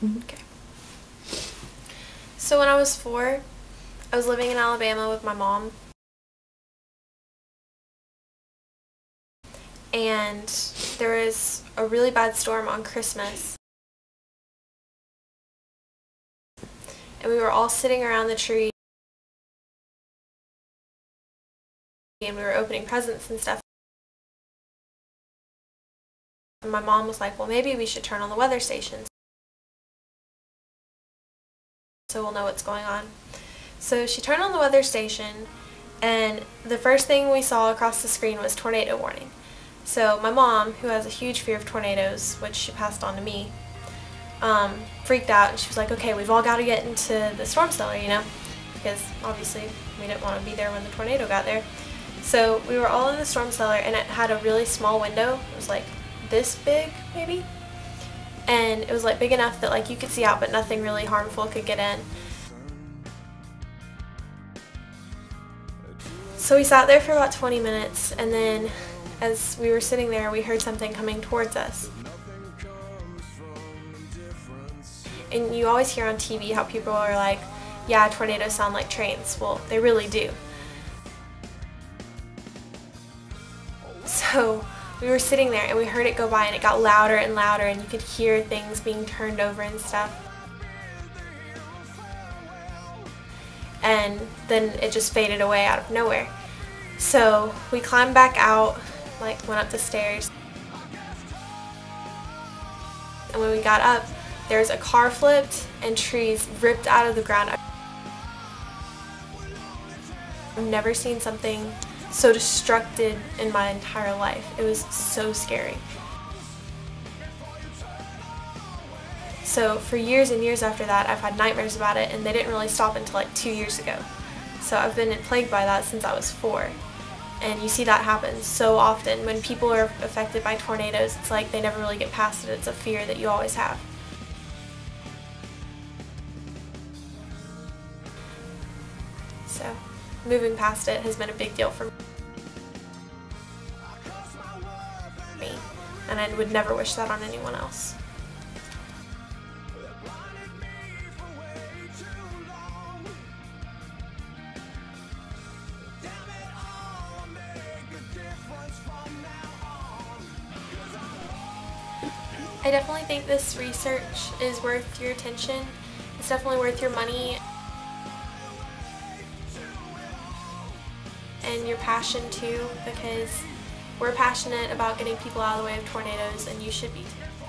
Okay. So when I was 4, I was living in Alabama with my mom. And there was a really bad storm on Christmas. And we were all sitting around the tree and we were opening presents and stuff. And my mom was like, well, maybe we should turn on the weather station so we'll know what's going on. So she turned on the weather station, and the first thing we saw across the screen was tornado warning. So my mom, who has a huge fear of tornadoes, which she passed on to me, freaked out, and she was like, okay, we've all got to get into the storm cellar, you know, because obviously we didn't want to be there when the tornado got there. So we were all in the storm cellar, and it had a really small window. It was like this big, maybe, and it was like big enough that like you could see out, but nothing really harmful could get in. So we sat there for about 20 minutes, and then as we were sitting there, we heard something coming towards us. And you always hear on TV how people are like, yeah, tornadoes sound like trains. Well, they really do. So we were sitting there and we heard it go by, and it got louder and louder, and you could hear things being turned over and stuff. And then it just faded away out of nowhere. So we climbed back out, like went up the stairs. And when we got up, there's a car flipped and trees ripped out of the ground. I've never seen something so destructive in my entire life. It was so scary. So for years and years after that, I've had nightmares about it, and they didn't really stop until like 2 years ago. So I've been plagued by that since I was 4. And you see that happen so often. When people are affected by tornadoes, it's like they never really get past it. It's a fear that you always have. So moving past it has been a big deal for me. And I would never wish that on anyone else. I definitely think this research is worth your attention. It's definitely worth your money and your passion too, because we're passionate about getting people out of the way of tornadoes, and you should be too.